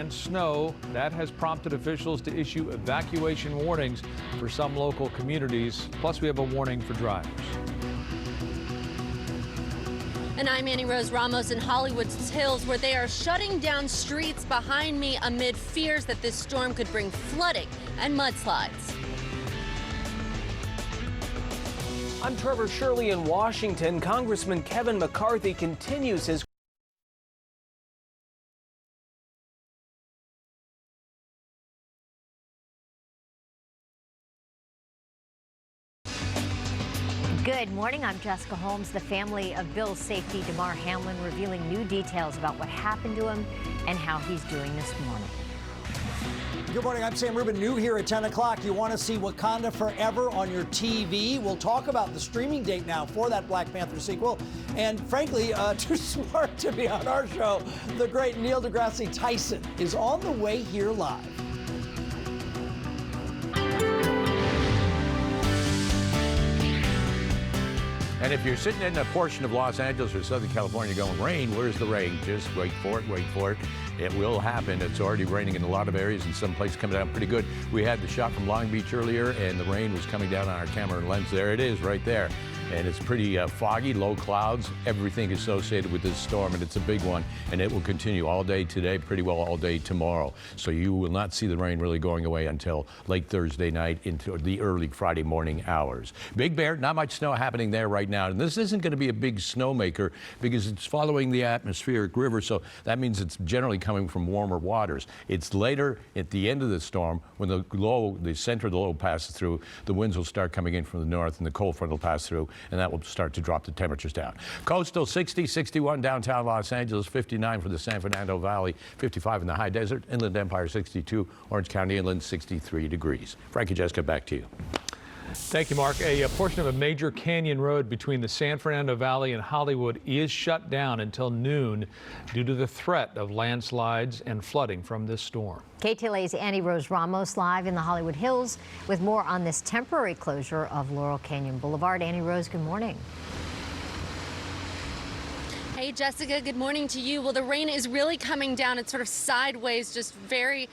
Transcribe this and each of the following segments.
And snow that has prompted officials to issue evacuation warnings for some local communities. Plus, we have a warning for drivers. And I'm Annie Rose Ramos in Hollywood's Hills, where they are shutting down streets behind me amid fears that this storm could bring flooding and mudslides. I'm Trevor Shirley in Washington. Congressman Kevin McCarthy continues his Good morning. I'm Jessica Holmes. The family of Bill's safety, Damar Hamlin, revealing new details about what happened to him and how he's doing this morning. Good morning. I'm Sam Rubin. New here at 10 o'clock. You want to see Wakanda Forever on your TV? We'll talk about the streaming date now for that Black Panther sequel. And frankly, too smart to be on our show, the great Neil deGrasse Tyson is on the way here live. And if you're sitting in a portion of Los Angeles or Southern California going, rain, where's the rain? Just wait for it, wait for it. It will happen. It's already raining in a lot of areas, and some places coming down pretty good. We had the shot from Long Beach earlier, and the rain was coming down on our camera lens. There it is right there. And it's pretty foggy, low clouds, everything associated with this storm, and it's a big one, and it will continue all day today, pretty well all day tomorrow. So you will not see the rain really going away until late Thursday night into the early Friday morning hours. Big Bear, not much snow happening there right now, and this isn't going to be a big snowmaker because it's following the atmospheric river, so that means it's generally coming from warmer waters. It's later at the end of the storm when the center of the low passes through, the winds will start coming in from the north and the cold front will pass through, and that will start to drop the temperatures down. Coastal 60, 61 downtown Los Angeles, 59 for the San Fernando Valley, 55 in the high desert, Inland Empire 62, Orange County Inland 63 degrees. Frank and Jessica, back to you. Thank you, Mark. A portion of a major canyon road between the San Fernando Valley and Hollywood is shut down until noon due to the threat of landslides and flooding from this storm. KTLA's Annie Rose Ramos live in the Hollywood Hills with more on this temporary closure of Laurel Canyon Boulevard. Annie Rose, good morning. Hey, Jessica, good morning to you. Well, the rain is really coming down. It's sort of sideways, just very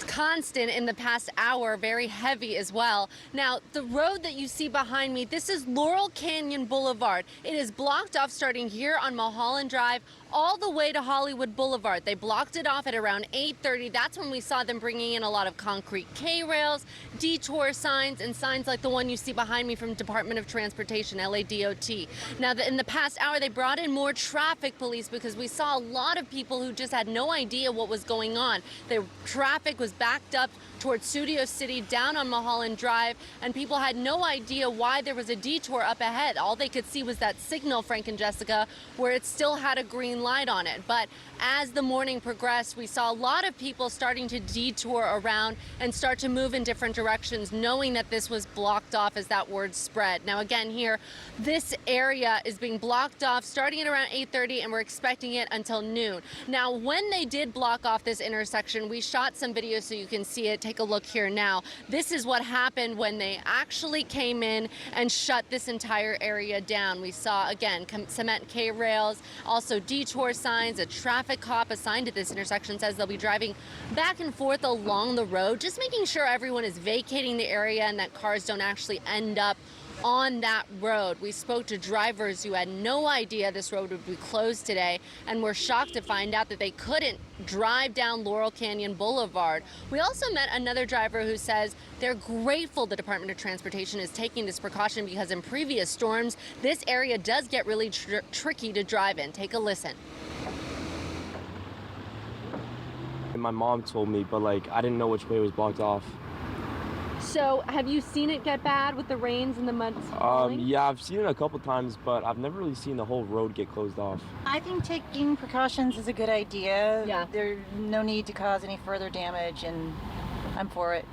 constant in the past hour, very heavy as well. Now, the road that you see behind me, this is Laurel Canyon Boulevard. It is blocked off starting here on Mulholland Drive all the way to Hollywood Boulevard. They blocked it off at around 8:30. That's when we saw them bringing in a lot of concrete K-rails, detour signs, and signs like the one you see behind me from Department of Transportation, LADOT. Now, in the past hour, they brought in more traffic police because we saw a lot of people who just had no idea what was going on. The traffic was backed up towards Studio City down on Mulholland Drive, and people had no idea why there was a detour up ahead. All they could see was that signal, Frank and Jessica, where it still had a green light on it. But as the morning progressed, we saw a lot of people starting to detour around and start to move in different directions, knowing that this was blocked off as that word spread. Now, again, here, this area is being blocked off starting at around 8:30, and we're expecting it until noon. Now, when they did block off this intersection, we shot some video so you can see it. Take a look here now. This is what happened when they actually came in and shut this entire area down. We saw, again, cement K-rails, also detour signs. A traffic cop assigned to this intersection says they'll be driving back and forth along the road, just making sure everyone is vacating the area and that cars don't actually end up on that road. We spoke to drivers who had no idea this road would be closed today and were shocked to find out that they couldn't drive down Laurel Canyon Boulevard. We also met another driver who says they're grateful the Department of Transportation is taking this precaution because in previous storms, this area does get really tricky to drive in. Take a listen. My mom told me, but I didn't know which way was blocked off. So have you seen it get bad with the rains and the mud falling? Yeah, I've seen it a couple times, but I've never really seen the whole road get closed off. I think taking precautions is a good idea. Yeah. There's no need to cause any further damage, and I'm for it.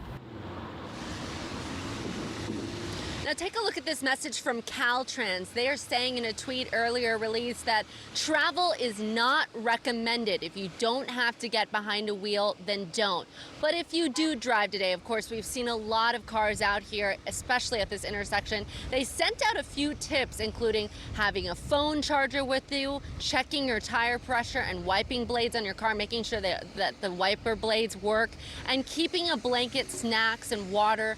Now take a look at this message from Caltrans. They are saying in a tweet earlier released that travel is not recommended. If you don't have to get behind a wheel, then don't. But if you do drive today, of course, we've seen a lot of cars out here, especially at this intersection. They sent out a few tips, including having a phone charger with you, checking your tire pressure and wiping blades on your car, making sure that the wiper blades work, and keeping a blanket, snacks, and water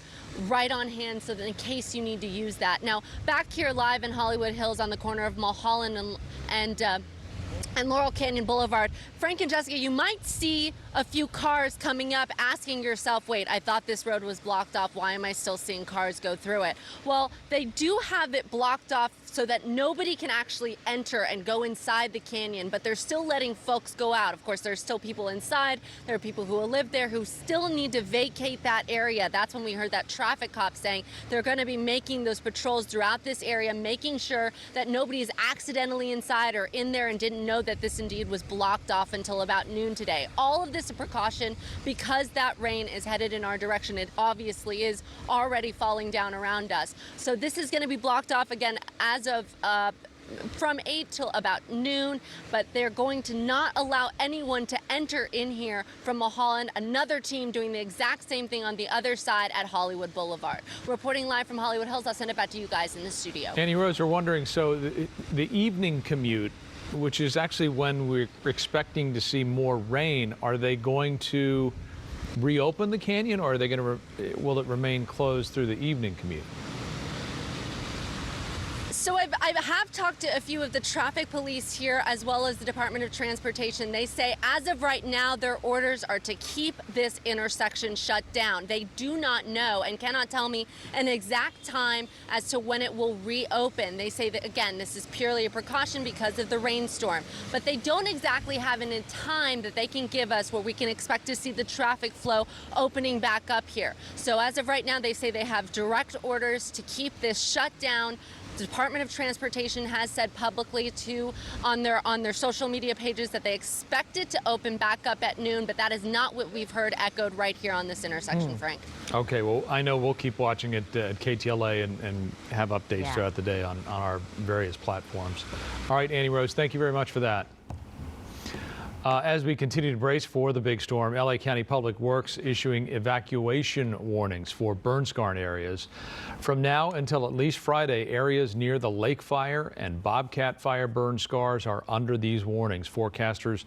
right on hand so that in case you need to use that. Now, back here live in Hollywood Hills on the corner of Mulholland and Laurel Canyon Boulevard, Frank and Jessica, you might see a few cars coming up asking yourself, wait, I thought this road was blocked off. Why am I still seeing cars go through it? Well, they do have it blocked off so that nobody can actually enter and go inside the canyon, but they're still letting folks go out. Of course, there's still people inside. There are people who will live there who still need to vacate that area. That's when we heard that traffic cop saying they're going to be making those patrols throughout this area, making sure that nobody's accidentally inside or in there and didn't know that this indeed was blocked off until about noon today. All of this a precaution because that rain is headed in our direction. It obviously is already falling down around us. So this is going to be blocked off again as of from 8 till about noon, but they're going to not allow anyone to enter in here from Mulholland. Another team doing the exact same thing on the other side at Hollywood Boulevard. Reporting live from Hollywood Hills, I'll send it back to you guys in the studio. Annie Rose, we're wondering, so the evening commute, which is actually when we're expecting to see more rain, are they going to reopen the canyon, or are they going to will it remain closed through the evening commute? So I have talked to a few of the traffic police here as well as the Department of Transportation. They say as of right now, their orders are to keep this intersection shut down. They do not know and cannot tell me an exact time as to when it will reopen. They say that, again, this is purely a precaution because of the rainstorm. But they don't exactly have a time that they can give us where we can expect to see the traffic flow opening back up here. So as of right now, they say they have direct orders to keep this shut down. The Department of Transportation has said publicly on their social media pages that they expect it to open back up at noon, but that is not what we've heard echoed right here on this intersection, Frank. Okay, well, I know we'll keep watching it at KTLA and have updates throughout the day on our various platforms. All right, Annie Rose, thank you very much for that. As we continue to brace for the big storm, LA County Public Works issuing evacuation warnings for burn-scarred areas. From now until at least Friday, areas near the Lake Fire and Bobcat Fire burn scars are under these warnings. Forecasters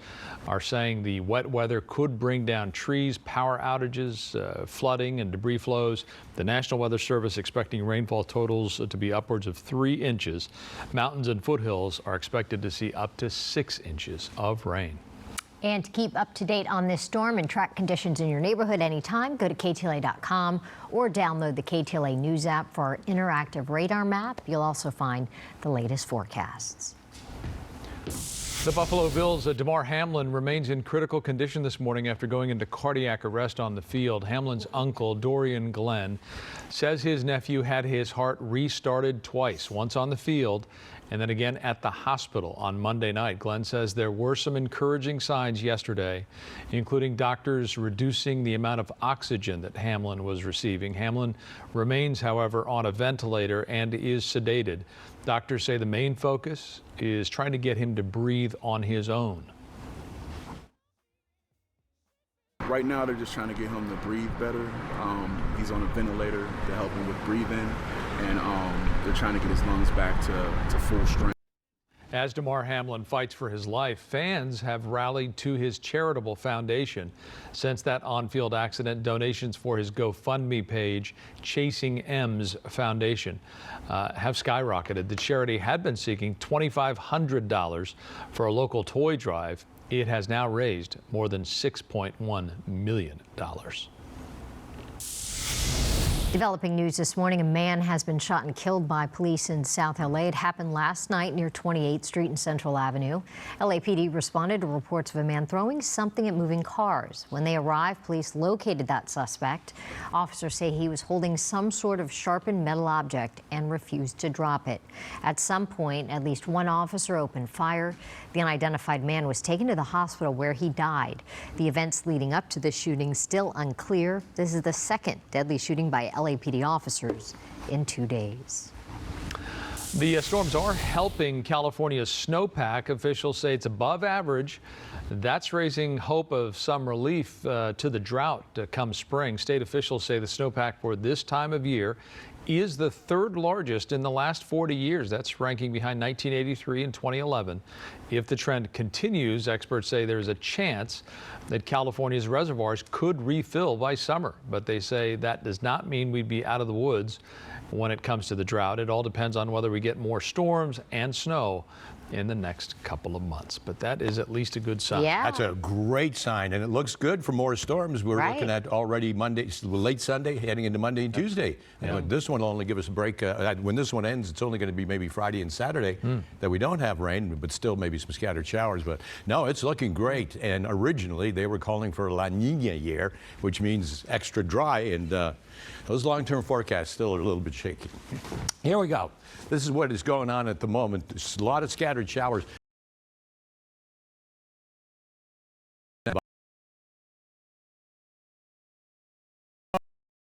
are saying the wet weather could bring down trees, power outages, flooding and debris flows. The National Weather Service expecting rainfall totals to be upwards of 3 inches. Mountains and foothills are expected to see up to 6 inches of rain. And to keep up to date on this storm and track conditions in your neighborhood anytime, go to KTLA.com or download the KTLA News app for our interactive radar map. You'll also find the latest forecasts. The Buffalo Bills' Damar Hamlin remains in critical condition this morning after going into cardiac arrest on the field. Hamlin's uncle, Dorian Glenn, says his nephew had his heart restarted twice, once on the field and then again at the hospital on Monday night. Glenn says there were some encouraging signs yesterday, including doctors reducing the amount of oxygen that Hamlin was receiving. Hamlin remains, however, on a ventilator and is sedated. Doctors say the main focus is trying to get him to breathe on his own. Right now, they're just trying to get him to breathe better. He's on a ventilator to help him with breathing, and they're trying to get his lungs back to full strength. As Damar Hamlin fights for his life, fans have rallied to his charitable foundation. Since that on-field accident, donations for his GoFundMe page, Chasing M's Foundation, have skyrocketed. The charity had been seeking $2,500 for a local toy drive. It has now raised more than $6.1 million. Developing news this morning, a man has been shot and killed by police in South LA. It happened last night near 28th Street and Central Avenue. LAPD responded to reports of a man throwing something at moving cars. When they arrived, police located that suspect. Officers say he was holding some sort of sharpened metal object and refused to drop it. At some point, at least one officer opened fire. The unidentified man was taken to the hospital where he died. The events leading up to the shooting still unclear. This is the second deadly shooting by LAPD officers in 2 days. The storms are helping California's snowpack. Officials say it's above average. That's raising hope of some relief to the drought come spring. State officials say the snowpack for this time of year is the third largest in the last 40 years. That's ranking behind 1983 and 2011. If the trend continues, experts say there's a chance that California's reservoirs could refill by summer. But they say that does not mean we'd be out of the woods when it comes to the drought. It all depends on whether we get more storms and snow in the next couple of months. But that is at least a good sign. Yeah. That's a great sign, and it looks good for more storms. We're Right. looking at already Monday, late Sunday, heading into Monday and Tuesday. And this one will only give us a break. When this one ends, it's only going to be maybe Friday and Saturday that we don't have rain, but still maybe some scattered showers. But no, it's looking great. And originally they were calling for a La Nina year, which means extra dry, and those long-term forecasts still are a little bit shaky. Here we go. This is what is going on at the moment. There's a lot of scattered showers.